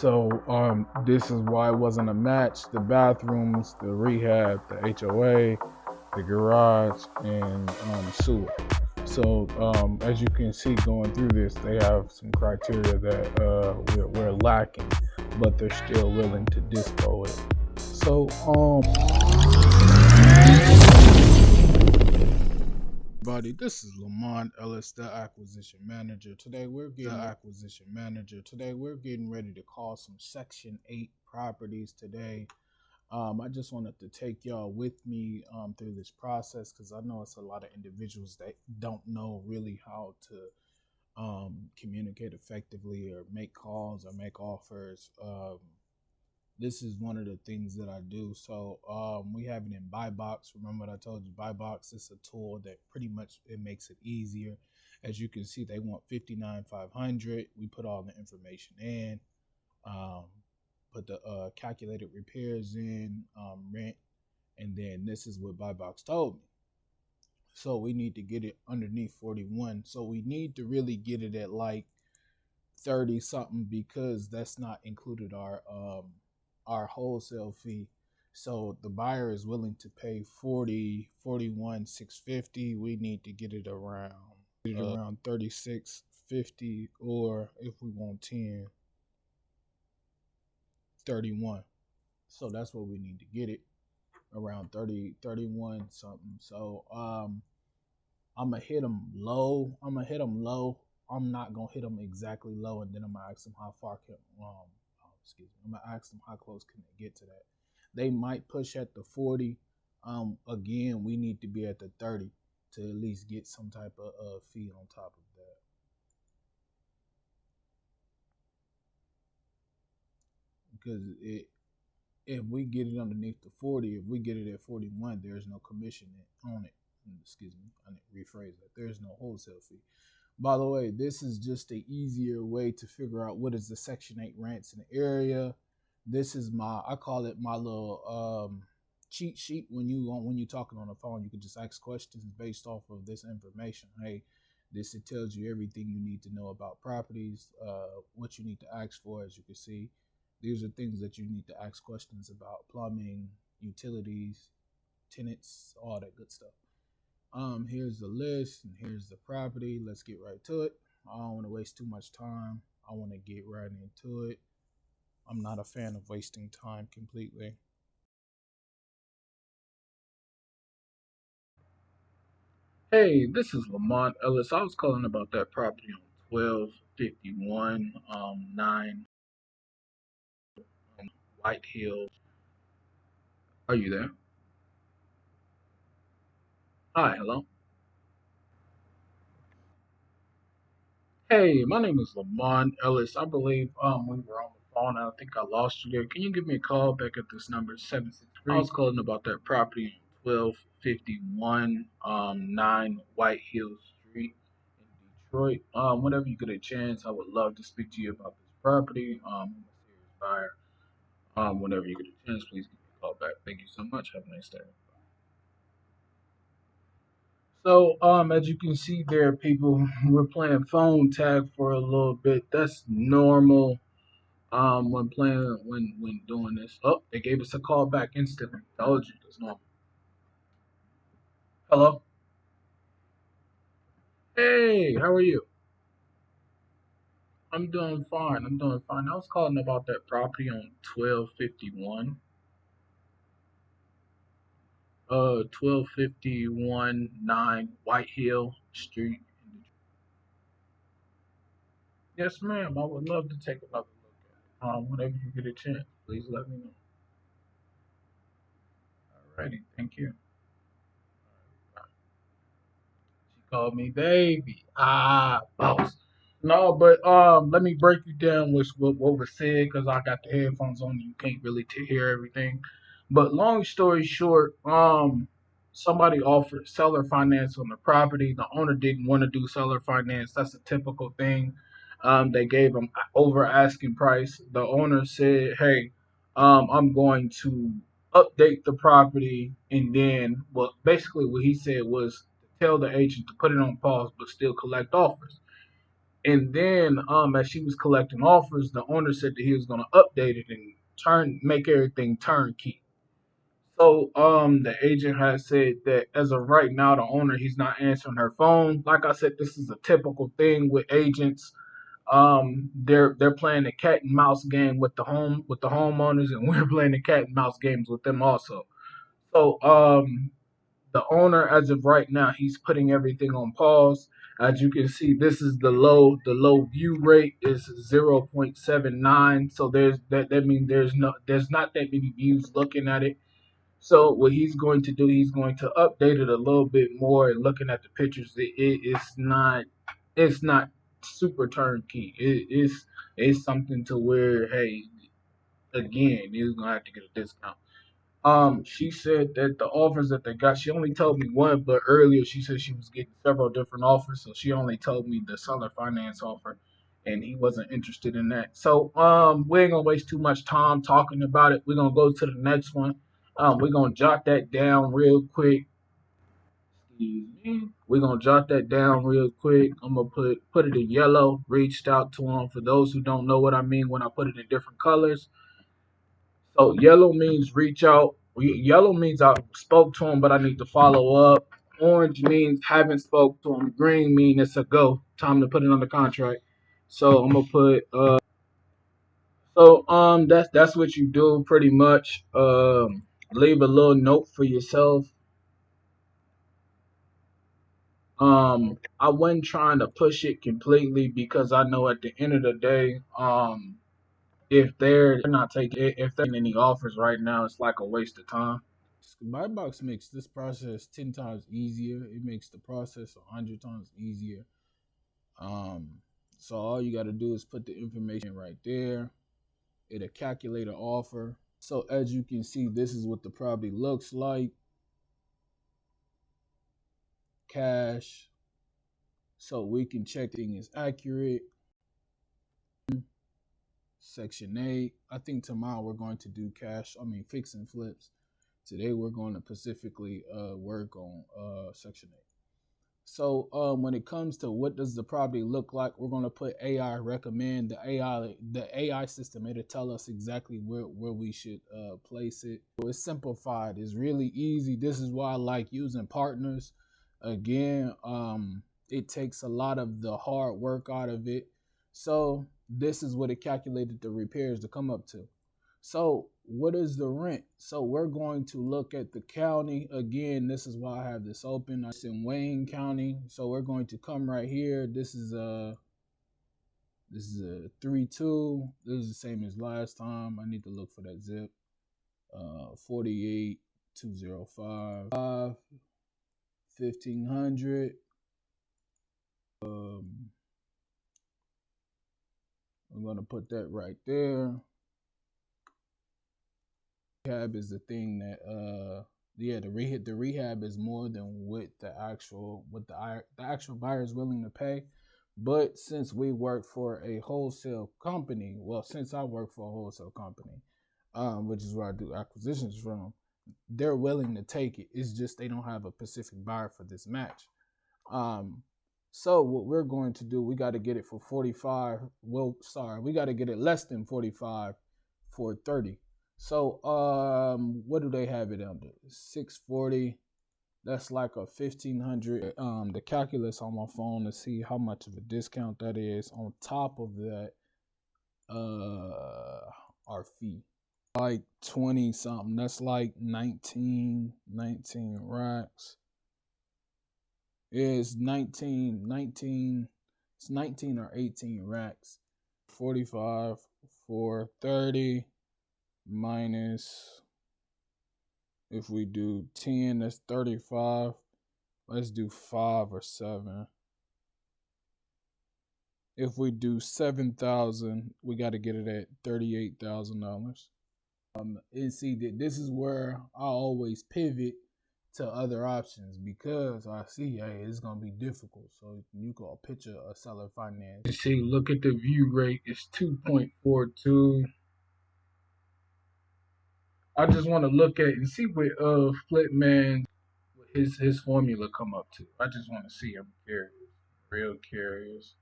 So this is why it wasn't a match. The bathrooms, the rehab, the HOA, the garage, and sewer. So as you can see going through this, they have some criteria that we're lacking, but they're still willing to dispo it. So everybody, this is Lamont Ellis, the acquisition manager. Today we're getting ready to call some Section 8 properties today. I just wanted to take y'all with me through this process because I know it's a lot of individuals that don't know really how to communicate effectively or make calls or make offers. This is one of the things that I do. So we have it in Buy Box. Remember what I told you? Buy Box is a tool that pretty much it makes it easier. As you can see, they want $59,500. We put all the information in. Put the calculated repairs in, rent, and then this is what Buy Box told me. So we need to get it underneath 41. So we need to really get it at like 30 something because that's not included our wholesale fee. So the buyer is willing to pay 41,650. We need to get it around 3650, or if we want 10, 31. So that's what we need to get it around 30, 31 something. So I'm gonna hit them low. I'm not gonna hit them exactly low, and then I'm gonna ask them how far can I'm gonna ask them how close can they get to that. They might push at the 40. Again, we need to be at the 30 to at least get some type of fee on top of that. Because if we get it underneath the 40, if we get it at 41, there's no commission on it. Excuse me, I need to rephrase that. There's no wholesale fee. By the way, this is just an easier way to figure out what is the Section 8 rents in the area. This is I call it my little cheat sheet. When you're talking on the phone, you can just ask questions based off of this information. Hey, it tells you everything you need to know about properties, what you need to ask for. As you can see, these are things that you need to ask questions about: plumbing, utilities, tenants, all that good stuff. Here's the list and here's the property. Let's get right to it. I don't want to waste too much time. I want to get right into it. I'm not a fan of wasting time completely. Hey, this is Lamont Ellis. I was calling about that property on 1251 9 White Hill. Are you there? Hi, hello. Hey, my name is Lamont Ellis. I believe we were on the phone. I think I lost you there. Can you give me a call back at this number 763? I was calling about that property on 1251 9 White Hill Street in Detroit. Whenever you get a chance, I would love to speak to you about this property. I'm a serious buyer. Whenever you get a chance, please give me a call back. Thank you so much. Have a nice day. So, as you can see there, people, we're playing phone tag for a little bit. That's normal. When doing this. Oh, they gave us a call back instantly. Told you, that's normal. Hello. Hey, how are you? I'm doing fine. I'm doing fine. I was calling about that property on 1251. 1251 9 White Hill Street. Yes, ma'am. I would love to take another look at it. Whenever you get a chance, please let me know. Alrighty, thank you. She called me baby. Boss. No, but let me break you down with what was said because I got the headphones on. You can't really hear everything. But long story short, somebody offered seller finance on the property. The owner didn't want to do seller finance. That's a typical thing. They gave him over asking price. The owner said, "Hey, I'm going to update the property," and then, well, basically what he said was tell the agent to put it on pause but still collect offers. And then as she was collecting offers, the owner said that he was gonna update it and make everything turnkey. So the agent has said that as of right now, the owner, he's not answering her phone. Like I said, this is a typical thing with agents. They're playing the cat and mouse game with the homeowners, and we're playing the cat and mouse games with them also. So the owner, as of right now, he's putting everything on pause. As you can see, this is the low view rate is 0.79. So that means there's not that many views looking at it. So what he's going to do, he's going to update it a little bit more. And looking at the pictures, it's not super turnkey. It's something to where, hey, again, you're gonna have to get a discount. She said that the offers that they got, she only told me one, but earlier she said she was getting several different offers, so she only told me the seller finance offer, and he wasn't interested in that. So we ain't gonna waste too much time talking about it. We're gonna go to the next one. We're gonna jot that down real quick. Excuse me. We're gonna jot that down real quick. I'm gonna put it in yellow. Reached out to him. For those who don't know what I mean when I put it in different colors. So yellow means reach out. Yellow means I spoke to him, but I need to follow up. Orange means haven't spoke to him. Green means it's a go. Time to put it under contract. So I'm gonna put. That's what you do pretty much. Leave a little note for yourself. I wasn't trying to push it completely because I know at the end of the day, if they're not taking if they're any offers right now, it's like a waste of time. Buybox makes this process 10 times easier. It makes the process 100 times easier. Um, so all you got to do is put the information right there. It'll calculate an offer. So as you can see, this is what the property looks like. Cash. So we can check thing is accurate. Section 8. I think tomorrow we're going to do fix and flips. Today we're going to specifically work on Section 8. So when it comes to what does the property look like, we're going to put AI recommend. The AI system, it'll tell us exactly where we should place it. So it's simplified. It's really easy. This is why I like using partners. Again, it takes a lot of the hard work out of it. So this is what it calculated the repairs to come up to. So what is the rent? So we're going to look at the county. Again, this is why I have this open. It's in Wayne County. So we're going to come right here. This is a 3-2. This is the same as last time. I need to look for that zip. 48205 1500. I'm gonna put that right there. Rehab is the thing that the rehab is more than what the actual buyer is willing to pay. But since we work for a wholesale company, well, since I work for a wholesale company, which is where I do acquisitions from, they're willing to take it. It's just they don't have a specific buyer for this match. So what we're going to do, we got to get it for 45. Well, sorry, we got to get it less than 45 for 30. So what do they have it under? 640. That's like a 1500. The calculus on my phone to see how much of a discount that is on top of that. Our fee like 20 something. That's like 19 racks. It's 19. It's 19 or 18 racks. 45 for 30 minus, if we do 10, that's 35. Let's do 5 or 7. If we do 7,000, we got to get it at $38,000. And see that this is where I always pivot to other options because I see, hey, it's gonna be difficult. So you can picture a seller finance. You see, look at the view rate. It's 2.42. I just want to look at and see what Flipman his formula come up to. I just want to see. I'm curious, real curious.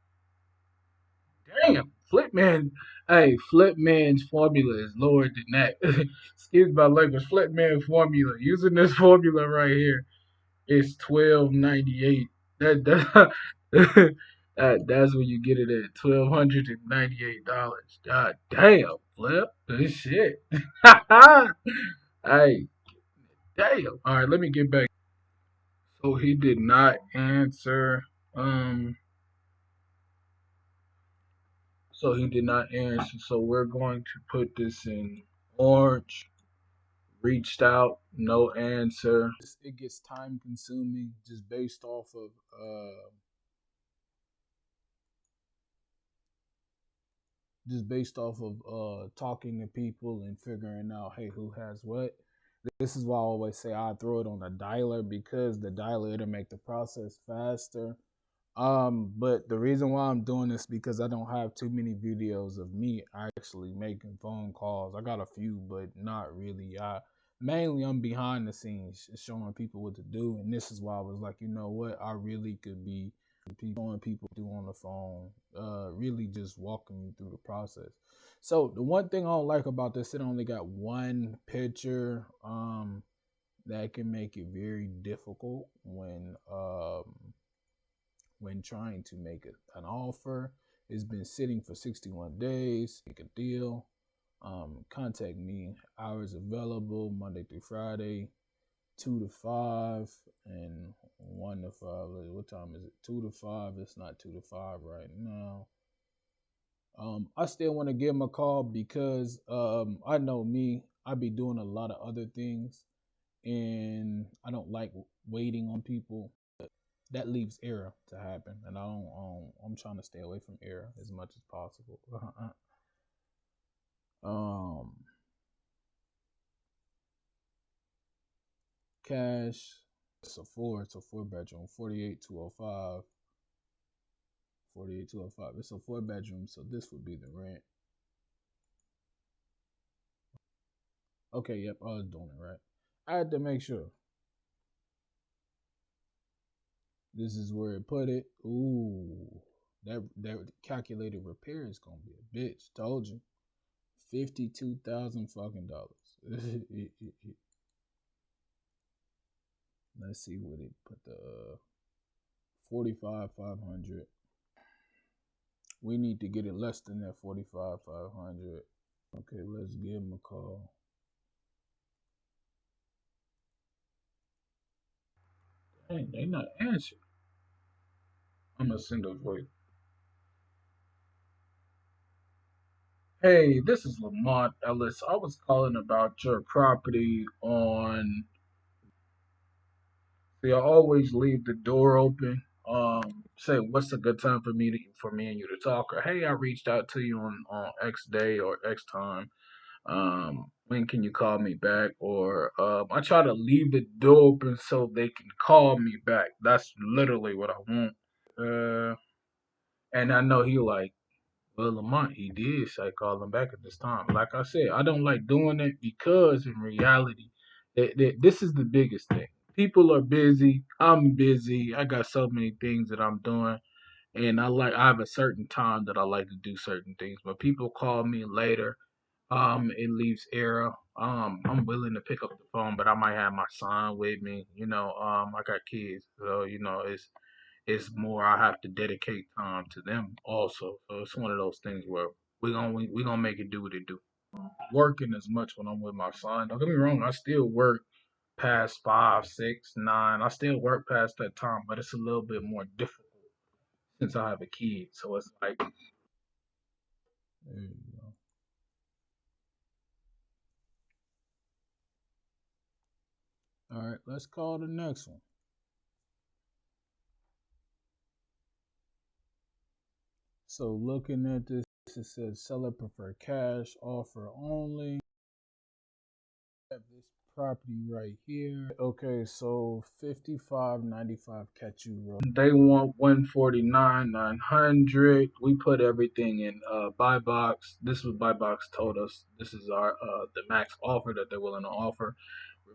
damn, Flipman. Hey, Flipman's formula is lower than that. Excuse my language. Flipman formula. Using this formula right here, it's 12.98. That's when you get it at $1,298. God damn, Flip. This shit. Hey, damn. All right, let me get back. So he did not answer. Um, so he did not answer. So we're going to put this in orange. Reached out, no answer. It gets time consuming just based off of talking to people and figuring out, hey, who has what. This is why I always say I throw it on a dialer, because the dialer, it'll make the process faster. But the reason why I'm doing this, because I don't have too many videos of me actually making phone calls. I got a few, but not really. I'm behind the scenes showing people what to do, and this is why I was like, you know what, I really could be showing people do on the phone, really just walking you through the process. So the one thing I don't like about this, it only got one picture. That can make it very difficult when trying to make an offer. It's been sitting for 61 days. Make a deal. Contact me. Hours available Monday through Friday, 2 to 5 and 1 to 5. What time is it? 2 to 5. It's not 2 to 5 right now. I still want to give him a call because I know me. I be doing a lot of other things, and I don't like waiting on people. That leaves error to happen, and I don't. I'm trying to stay away from error as much as possible. um, Cash. It's a four. It's a four-bedroom. 48,205. 48,205. It's a four-bedroom, so this would be the rent. Okay. Yep. I was doing it right. I had to make sure. This is where it put it. Ooh, that calculated repair is gonna be a bitch. Told you. 52,000 fucking dollars. Let's see what it put the 45,500. We need to get it less than that 45,500. Okay, let's give him a call. Dang, they not answering. I'm gonna send a voice. Hey, this is Lamont Ellis. I was calling about your property on. See, I always leave the door open. Say what's a good time for me and you to talk, or hey, I reached out to you on X day or X time. When can you call me back? Or I try to leave the door open so they can call me back. That's literally what I want. Uh, and I know he like, well, Lamont, he did say call him back at this time. Like I said, I don't like doing it because in reality, this is the biggest thing. People are busy. I'm busy. I got so many things that I'm doing, and I have a certain time that I like to do certain things. But people call me later. It leaves error. I'm willing to pick up the phone, but I might have my son with me. I got kids, so it's more I have to dedicate time to them also. So it's one of those things where we gonna make it do what it do. Working as much when I'm with my son. Don't get me wrong, I still work past 5, 6, 9. I still work past that time, but it's a little bit more difficult since I have a kid. So it's like There you go. All right, let's call the next one. So looking at this, it says seller prefer cash, offer only. Have this property right here. Okay, so 55.95 Catchy Road. they want 149,900. We put everything in buy box. This is what buy box told us. This is our the max offer that they're willing to offer.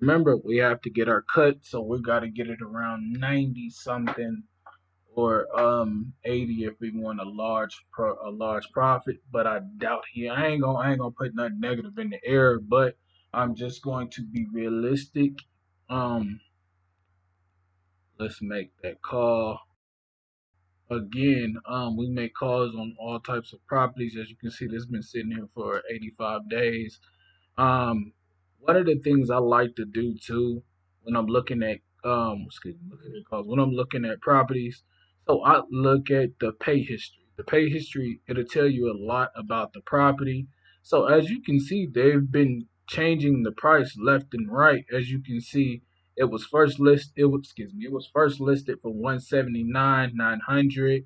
Remember, we have to get our cut, so we got to get it around 90 something. or 80 if we want a large profit. But I doubt he. I ain't gonna put nothing negative in the air, but I'm just going to be realistic. Um, let's make that call. Again, we make calls on all types of properties. As you can see, this has been sitting here for 85 days. Um, One of the things I like to do too when I'm looking at excuse me, looking at calls, when I'm looking at properties, so I look at the pay history. The pay history, it'll tell you a lot about the property. So as you can see, they've been changing the price left and right. As you can see, it was first listed for 179,900,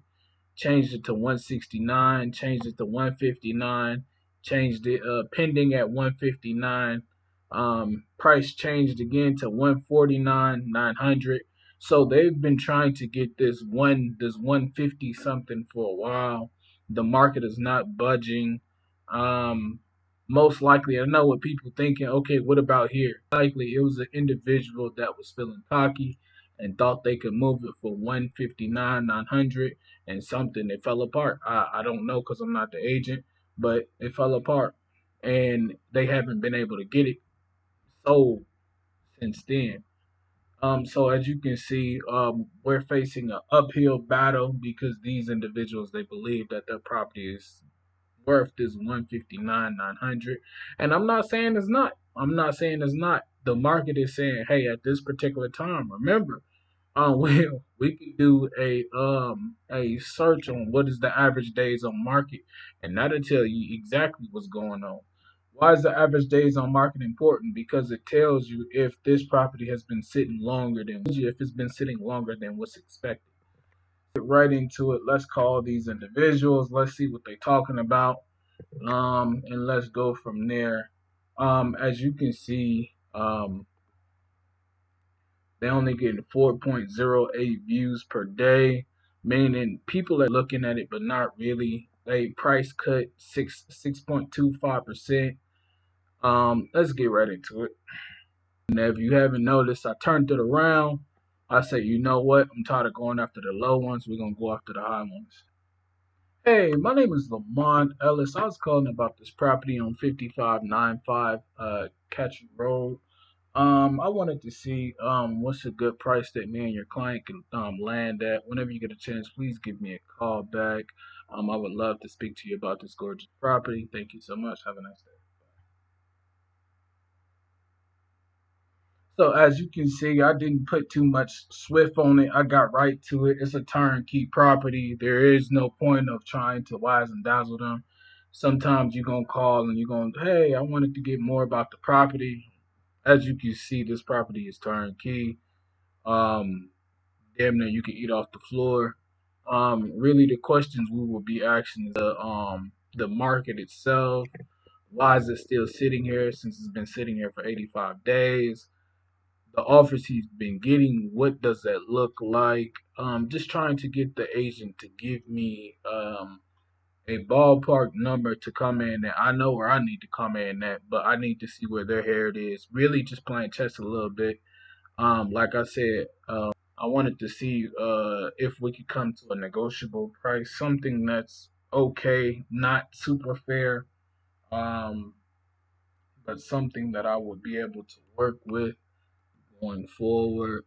changed it to 169, changed it to 159, changed it pending at 159. Price changed again to 149,900. So they've been trying to get this 150 something for a while. The market is not budging. Um, Most likely, I know what people thinking. Okay, what about here? Likely, it was an individual that was feeling cocky and thought they could move it for 159,900 and something. It fell apart. I don't know because I'm not the agent, but it fell apart, and they haven't been able to get it sold since then. So as you can see, we're facing an uphill battle because these individuals, they believe that their property is worth this 159,900, and I'm not saying it's not. I'm not saying it's not. The market is saying, hey, at this particular time, remember, we can do a search on what is the average days on market, and that'll tell you exactly what's going on. Why is the average days on market important? Because it tells you if this property has been sitting longer than if it's been sitting longer than what's expected. Get right into it. Let's call these individuals. Let's see what they're talking about. And let's go from there. As you can see, they only getting 4.08 views per day, meaning people are looking at it, but not really. They price cut 6.25%. Let's get right into it. And if you haven't noticed, I turned it around. I say, you know what? I'm tired of going after the low ones. We're gonna go after the high ones. Hey, my name is Lamont Ellis. I was calling about this property on 5595 Catchy Road. I wanted to see what's a good price that me and your client can land at. Whenever you get a chance, please give me a call back. I would love to speak to you about this gorgeous property. Thank you so much. Have a nice day. So as you can see, I didn't put too much swift on it. I got right to it. It's a turnkey property. There is no point of trying to wise and dazzle them. Sometimes you're gonna call and you're going, hey, I wanted to get more about the property. As you can see, this property is turnkey. Um, Damn near you can eat off the floor. Really, the questions we will be asking is the market itself. Why is it still sitting here since it's been sitting here for 85 days? The offers he's been getting, what does that look like? Just trying to get the agent to give me a ballpark number to come in at. I know where I need to come in at, but I need to see where their hair is. Really just playing chess a little bit. Like I said, I wanted to see if we could come to a negotiable price, something that's okay, not super fair, um, but something that I would be able to work with going forward.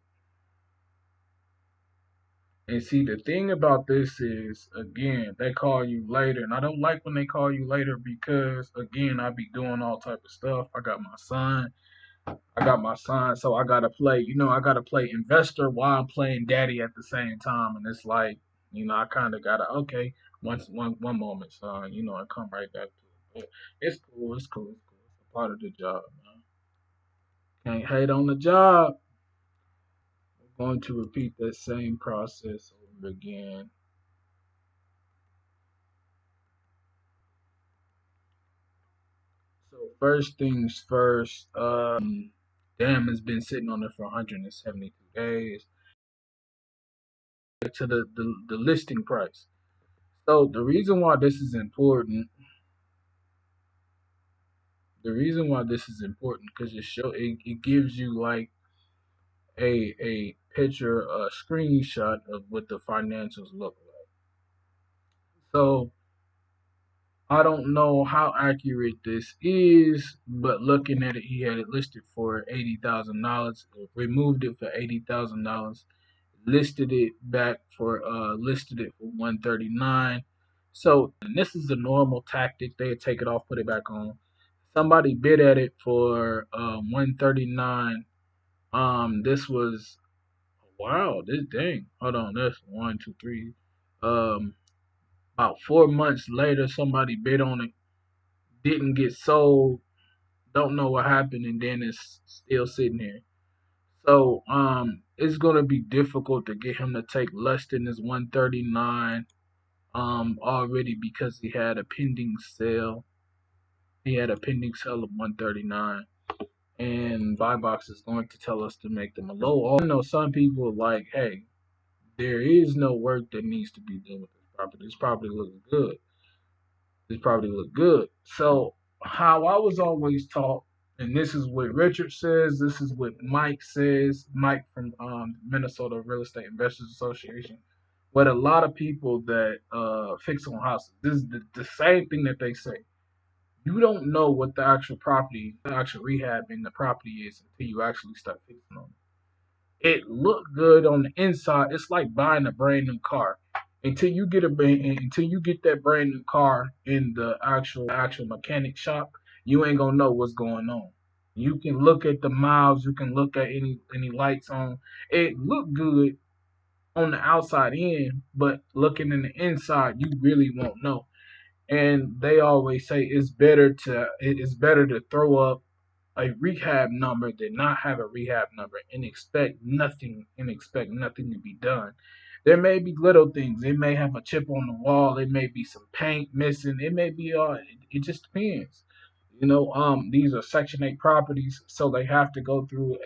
And see, the thing about this is, again, they call you later, and I don't like when they call you later because, again, I be doing all type of stuff. I got my son, so I gotta play. I gotta play investor while I'm playing daddy at the same time, and it's like, I kind of gotta okay, one moment, son. I come right back to it. But it's cool. It's cool. It's cool. It's a part of the job, man. Can't hate on the job. We're going to repeat that same process over again. So first things first. Damn, it's been sitting on there for 172 days. To the listing price. So the reason why this is important because it gives you like a picture, a screenshot of what the financials look like. So I don't know how accurate this is, but looking at it, he had it listed for $80,000, removed it for $80,000, listed it for 139. So, and this is the normal tactic. They take it off, put it back on. Somebody bid at it for 139. This was wow. This dang. Hold on. That's one, two, three. Um, about 4 months later, somebody bid on it, didn't get sold. Don't know what happened, and then it's still sitting here. So it's gonna be difficult to get him to take less than this 139 already because he had a pending sale. He had a pending sale of 139, and buy box is going to tell us to make them a low. I know some people are like, hey, there is no work that needs to be done with this property. This property looks good. This property look good. So how I was always taught, and this is what Richard says, this is what Mike says, Mike from Minnesota Real Estate Investors Association, what a lot of people that fix on houses, this is the same thing that they say. You don't know what the actual property, the actual rehab in the property is until you actually start fixing on it. It looked good on the inside. It's like buying a brand new car. Until you get that brand new car in the actual mechanic shop, you ain't gonna know what's going on. You can look at the miles, you can look at any lights on. It looked good on the outside in, but looking in the inside, you really won't know. And they always say it's better to throw up a rehab number than not have a rehab number and expect nothing to be done. There may be little things. It may have a chip on the wall. It may be some paint missing. It may be it just depends. These are Section 8 properties, so they have to go through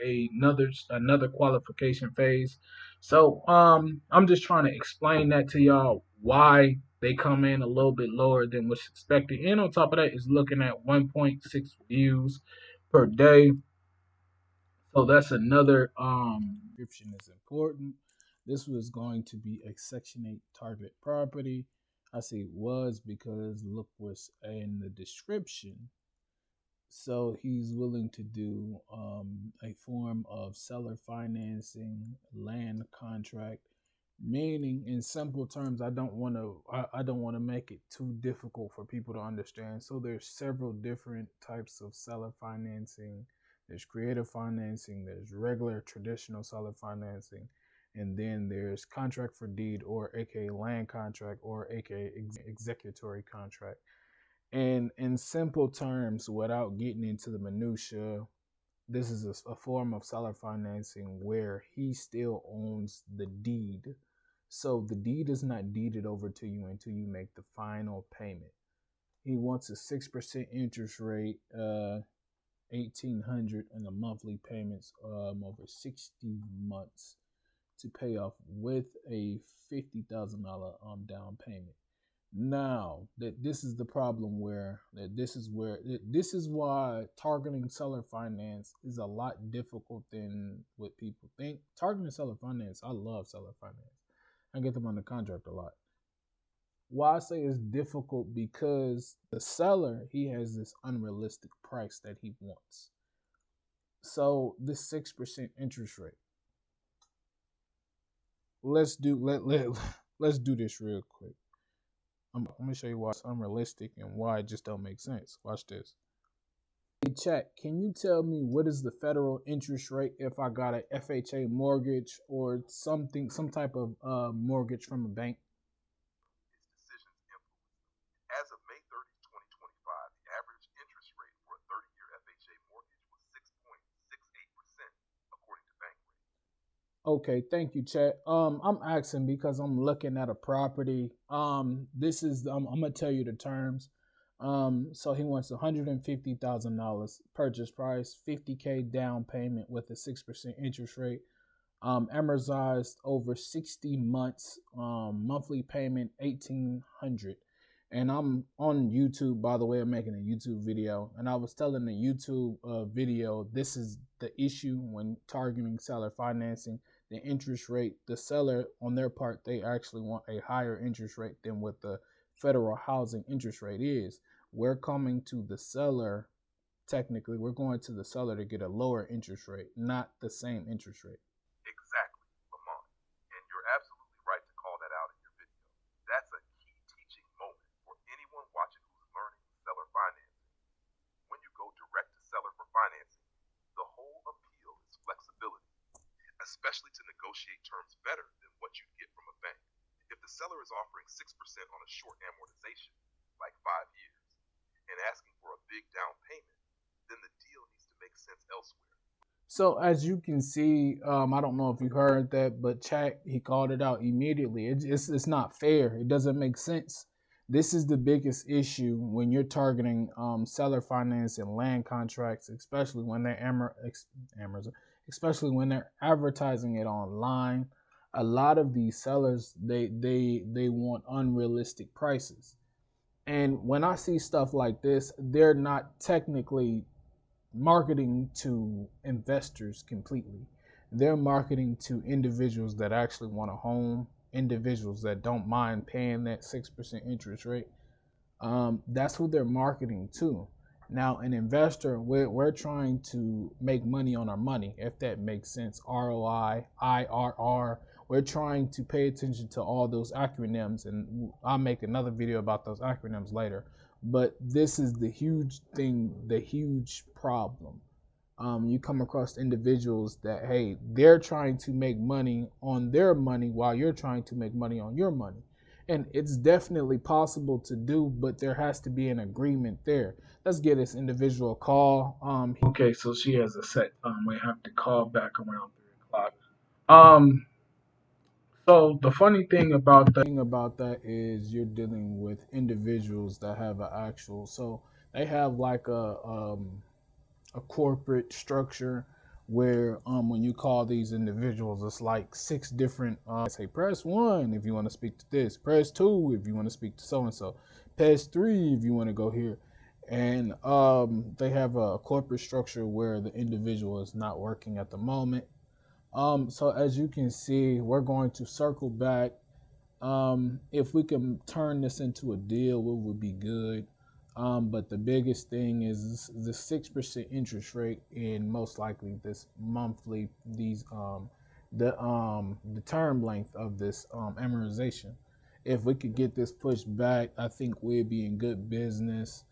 another qualification phase. So I'm just trying to explain that to y'all why they come in a little bit lower than what's expected. And on top of that is looking at 1.6 views per day. So that's another Description is important. This was going to be a Section 8 target property. I say was because look what's in the description. So he's willing to do a form of seller financing, land contract, meaning in simple terms, I don't want to make it too difficult for people to understand. So there's several different types of seller financing. There's creative financing, there's regular traditional seller financing, and then there's contract for deed, or aka land contract, or aka executory contract. And in simple terms, without getting into the minutia, this is a form of seller financing where he still owns the deed. So the deed is not deeded over to you until you make the final payment. He wants a 6% interest rate, 1,800 in the monthly payments over 60 months to pay off with a $50,000 down payment. Now that this is the problem where that this is why targeting seller finance is a lot difficult than what people think. Targeting seller finance, I love seller finance. I get them on the contract a lot. Why I say it's difficult because the seller, he has this unrealistic price that he wants. So this 6% interest rate. Let's do this real quick. I'm gonna show you why it's unrealistic and why it just don't make sense. Watch this. Hey chat, can you tell me what is the federal interest rate if I got a FHA mortgage or some type of mortgage from a bank? Okay, thank you, chat. I'm asking because I'm looking at a property. This is I'm gonna tell you the terms. So he wants $150,000 purchase price, 50K down payment with a 6% interest rate. Amortized over 60 months. Monthly payment 1,800. And I'm on YouTube, by the way. I'm making a YouTube video, and I was telling the YouTube video this is the issue when targeting seller financing. the interest rate, the seller on their part, they actually want a higher interest rate than what the federal housing interest rate is. We're coming to the seller, technically, we're going to the seller to get a lower interest rate, not the same interest rate. Exactly, Lamont. And you're absolutely right to call that out in your video. That's a key teaching moment for anyone watching who's learning seller financing. When you go direct to seller for financing, the whole appeal is flexibility, especially to negotiate terms better than what you'd get from a bank. If the seller is offering 6% on a short amortization, like 5 years, and asking for a big down payment, then the deal needs to make sense elsewhere. So as you can see, I don't know if you heard that, but Chat, he called it out immediately. It's not fair. It doesn't make sense. This is the biggest issue when you're targeting seller finance and land contracts, especially when they're especially when they're advertising it online. A lot of these sellers, they want unrealistic prices. And when I see stuff like this, they're not technically marketing to investors completely. They're marketing to individuals that actually want a home, individuals that don't mind paying that 6% interest rate. That's who they're marketing to. Now, an investor, we're trying to make money on our money, if that makes sense. ROI, IRR. We're trying to pay attention to all those acronyms, and I'll make another video about those acronyms later. But this is the huge thing, the huge problem. You come across individuals that, hey, they're trying to make money on their money while you're trying to make money on your money. And it's definitely possible to do, but there has to be an agreement there. Let's get this individual a call. Okay, so she has a set time. We have to call back around 3 o'clock. Um, so the funny thing About that is you're dealing with individuals that have an actual, so they have like a corporate structure where when you call these individuals, it's like six different say press one if you want to speak to this, press two if you want to speak to so and so, press three if you want to go here. And they have a corporate structure where the individual is not working at the moment. So as you can see, we're going to circle back. If we can turn this into a deal, it would be good. But the biggest thing is the 6% interest rate, and most likely this monthly the term length of this amortization. If we could get this pushed back, I think we'd be in good business.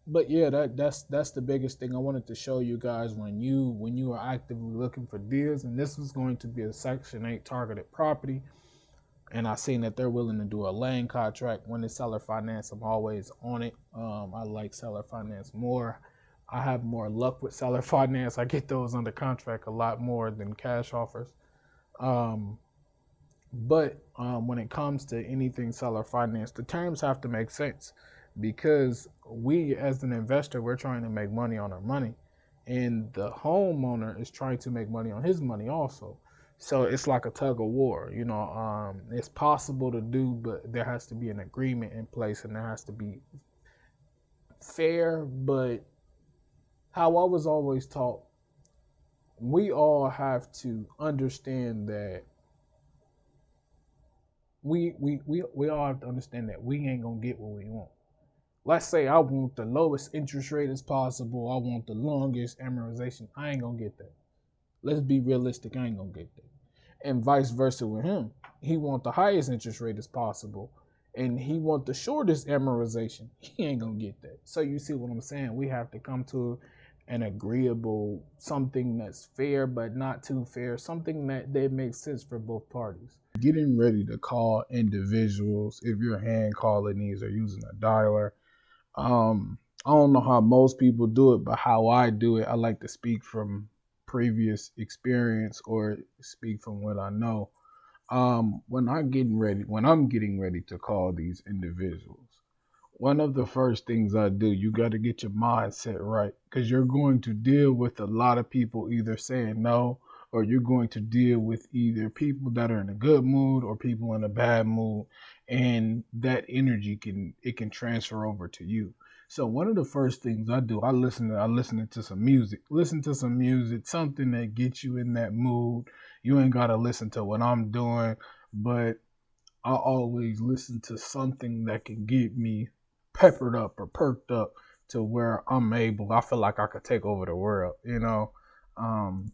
But yeah, that's the biggest thing I wanted to show you guys when you are actively looking for deals, and this was going to be a Section 8 targeted property. And I seen that they're willing to do a land contract. When it's seller finance, I'm always on it. I like seller finance more. I have more luck with seller finance. I get those under contract a lot more than cash offers. Um, but when it comes to anything seller finance, the terms have to make sense because we, as an investor, we're trying to make money on our money, and the homeowner is trying to make money on his money also. So it's like a tug of war. It's possible to do, but there has to be an agreement in place, and there has to be fair. But how I was always taught, we all have to understand that we all have to understand that we ain't gonna get what we want. Let's say I want the lowest interest rate as possible. I want the longest amortization. I ain't gonna get that. Let's be realistic. I ain't gonna get that. And vice versa with him. He want the highest interest rate as possible, and he want the shortest amortization. He ain't gonna get that. So you see what I'm saying? We have to come to an agreeable something that's fair but not too fair, something that makes sense for both parties. Getting ready to call individuals if you're hand calling these or using a dialer. I don't know how most people do it, but how I do it, I like to speak from previous experience or speak from what I know. When I'm getting ready to call these individuals, one of the first things I do, you got to get your mindset right because you're going to deal with a lot of people either saying no, or you're going to deal with either people that are in a good mood or people in a bad mood, and that energy can transfer over to you. So one of the first things I do, I listen to some music. Listen to some music, something that gets you in that mood. You ain't gotta listen to what I'm doing, but I always listen to something that can get me peppered up or perked up to where I feel like I could take over the world, you know? Um,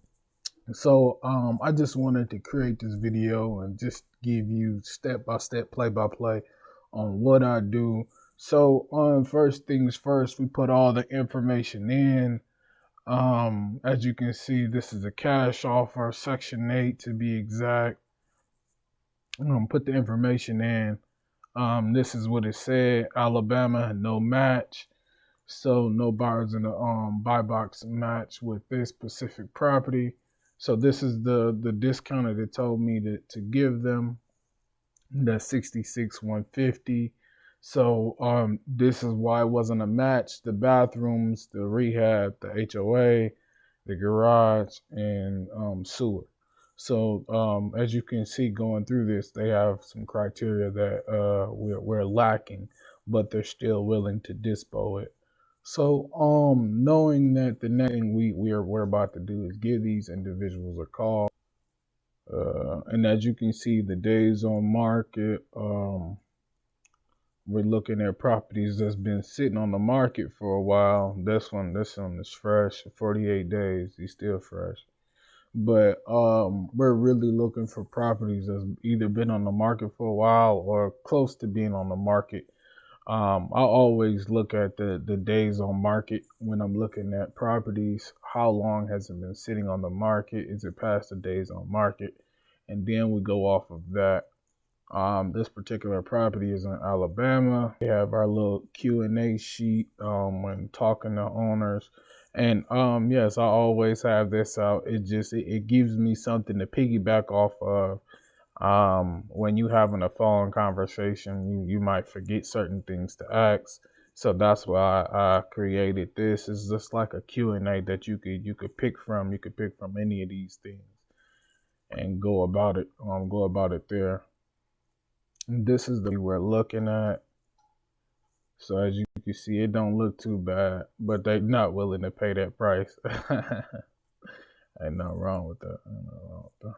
I just wanted to create this video and just give you step by step, play by play on what I do. So, first things first, we put all the information in. As you can see, this is a cash offer, Section 8 to be exact. Put the information in. This is what it said: Alabama, no match. So no buyers in the buy box match with this specific property. So this is the discount that it told me to give them. That's 66,150. So this is why it wasn't a match. The bathrooms, the rehab, the HOA, the garage, and sewer. So as you can see going through this, they have some criteria that we're lacking, but they're still willing to dispo it. So knowing that the next thing we're about to do is give these individuals a call. And as you can see, the days on market, we're looking at properties that's been sitting on the market for a while. This one is fresh, 48 days. He's still fresh. But we're really looking for properties that's either been on the market for a while or close to being on the market. I always look at the days on market when I'm looking at properties. How long has it been sitting on the market? Is it past the days on market? And then we go off of that. This particular property is in Alabama. We have our little Q&A sheet when talking to owners. And yes, I always have this out. It gives me something to piggyback off of. When you having a phone conversation, you might forget certain things to ask. So that's why I created this. It's just like a Q&A that you could pick from. You could pick from any of these things and go about it. Go about it there. This is the we're looking at. So as you can see, it don't look too bad, but they not willing to pay that price. Ain't nothing wrong with that. Ain't nothing wrong with that.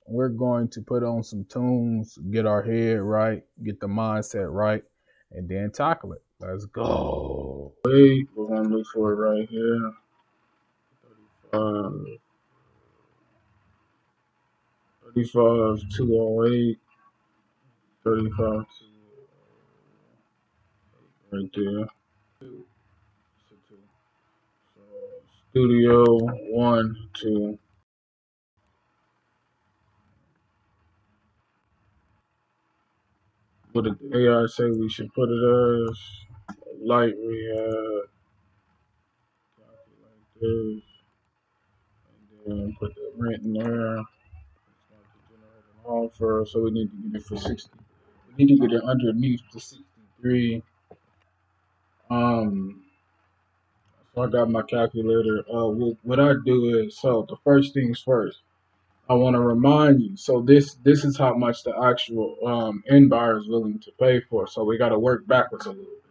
We're going to put on some tunes, get our head right, get the mindset right, and then tackle it. Let's go. Wait, we're gonna look for it right here. 35, 208, 35, 208, right there. Two. So, studio 1, 2. What did the AI say we should put it as? Light rehab, like this, and then put the rent in there. It's going to generate an offer, so we need to get it for 60. We need to get it underneath the 63. Um, so I got my calculator. What I do is, so the first things first. I want to remind you. So this is how much the actual end buyer is willing to pay for. So we got to work backwards a little bit.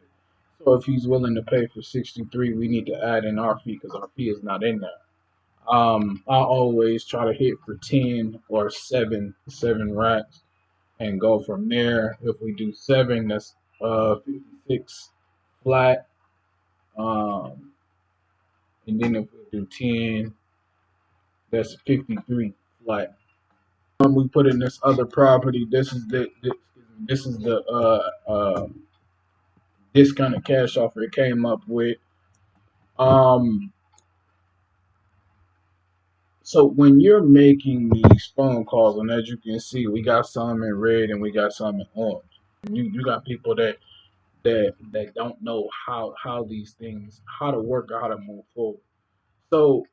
So if he's willing to pay for 63, we need to add in our fee because our fee is not in there. I always try to hit for 10 or 7 racks and go from there. If we do 7, that's 56 flat. Um, and then if we do 10, that's 53 flat. We put in this other property. This is the discounted cash offer it came up with. Um, So when you're making these phone calls, and as you can see, we got some in red and we got some in orange. You got people that don't know how these things how to work or how to move forward. So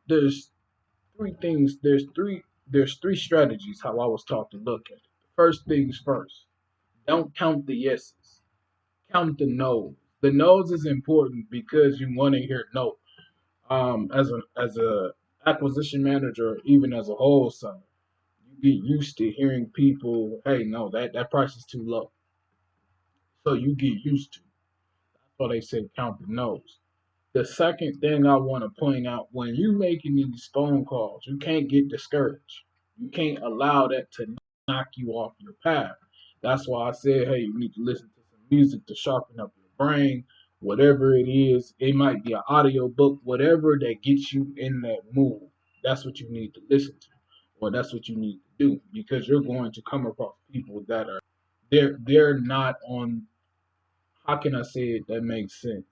there's three things. There's three strategies how I was taught to look at it. First things first. Don't count the yeses. Count the no's. The no's is important because you want to hear no. As a acquisition manager, or even as a wholesaler, you get used to hearing people, hey, no, that price is too low. So you get used to. So they say count the no's. The second thing I want to point out, when you making these phone calls, you can't get discouraged. You can't allow that to knock you off your path. That's why I said, hey, you need to listen to some music to sharpen up your brain. Whatever it is, it might be an audio book, whatever that gets you in that mood. That's what you need to listen to, or that's what you need to do, because you're going to come across people that are they're not on, how can I say it that makes sense?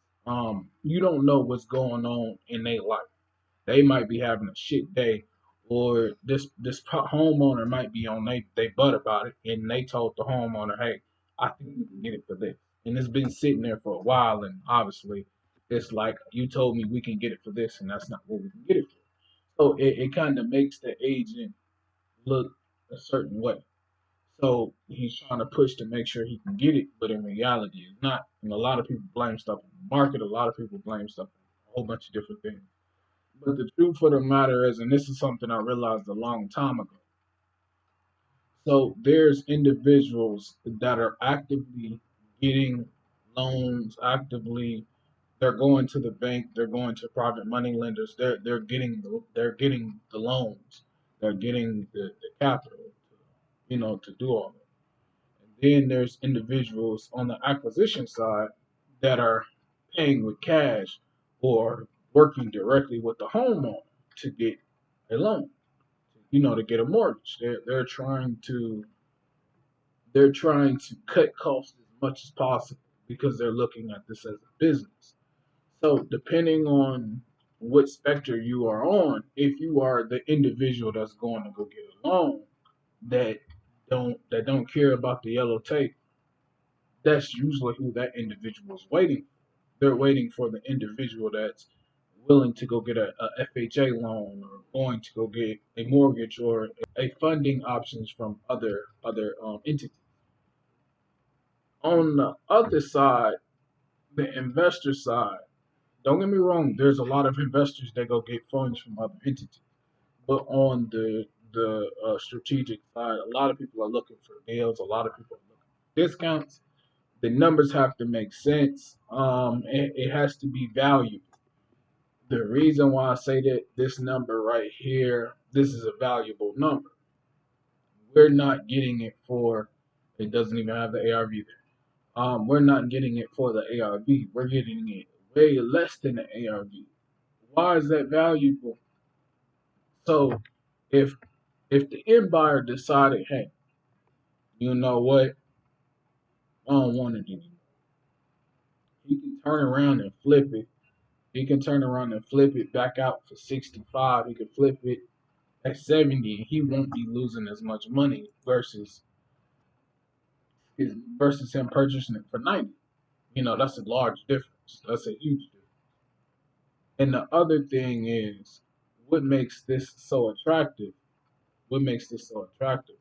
You don't know what's going on in their life. They might be having a shit day, or this homeowner might be on they butt about it, and they told the homeowner, "Hey, I think we can get it for this," and it's been sitting there for a while, and obviously, it's like you told me we can get it for this, and that's not what we can get it for. So it kind of makes the agent look a certain way. So he's trying to push to make sure he can get it, but in reality, it's not. And a lot of people blame stuff on the market. A lot of people blame stuff on a whole bunch of different things. But the truth of the matter is, and this is something I realized a long time ago. So there's individuals that are actively getting loans, actively they're going to the bank, they're going to private money lenders, they're getting the loans, they're getting the capital, to do all that. Then there's individuals on the acquisition side that are paying with cash or working directly with the homeowner to get a loan, to get a mortgage. They're trying to cut costs as much as possible because they're looking at this as a business. So depending on what spectrum you are on, if you are the individual that's going to go get a loan that don't care about the yellow tape, that's usually who that individual is waiting for. They're waiting for the individual that's willing to go get a FHA loan, or going to go get a mortgage, or a funding options from other entities. On the other side, the investor side, don't get me wrong, there's a lot of investors that go get funds from other entities. But on the strategic side, a lot of people are looking for deals. A lot of people are looking for discounts. The numbers have to make sense. It has to be valuable. The reason why I say that this number right here, this is a valuable number. We're not getting it for. It doesn't even have the ARV there. We're not getting it for the ARV. We're getting it way less than the ARV. Why is that valuable? So, if if the end buyer decided, hey, you know what, I don't want it anymore, he can turn around and flip it. He can turn around and flip it back out for 65. He could flip it at 70, and he won't be losing as much money versus him purchasing it for 90. That's a large difference. That's a huge difference. And the other thing is, what makes this so attractive? What makes this so attractive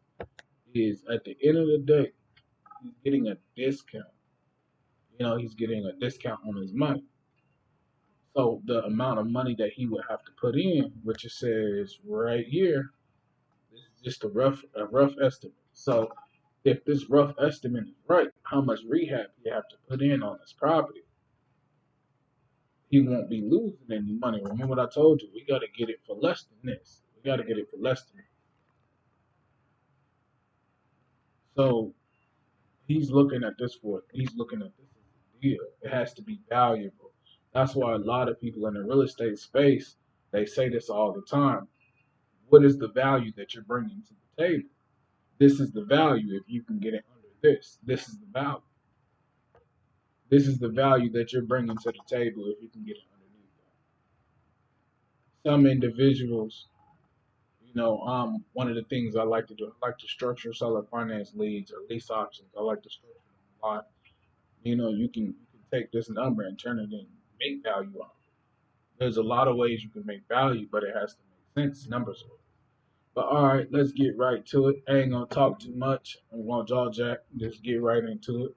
is, at the end of the day, he's getting a discount. He's getting a discount on his money. So the amount of money that he would have to put in, which it says right here, this is just a rough estimate. So if this rough estimate is right, how much rehab you have to put in on this property, he won't be losing any money. Remember what I told you? We got to get it for less than this. We got to get it for less than this. So he's looking at this as a deal. It has to be valuable. That's why a lot of people in the real estate space, they say this all the time. What is the value that you're bringing to the table? This is the value if you can get it under this. This is the value. This is the value that you're bringing to the table if you can get it underneath that. Some individuals, one of the things I like to do, I like to structure seller finance leads or lease options. I like to structure them a lot. You can take this number and turn it in, make value out of it. There's a lot of ways you can make value, but it has to make sense numbers. But all right, let's get right to it. I ain't gonna talk too much. I'm gonna jaw jack. Just get right into it.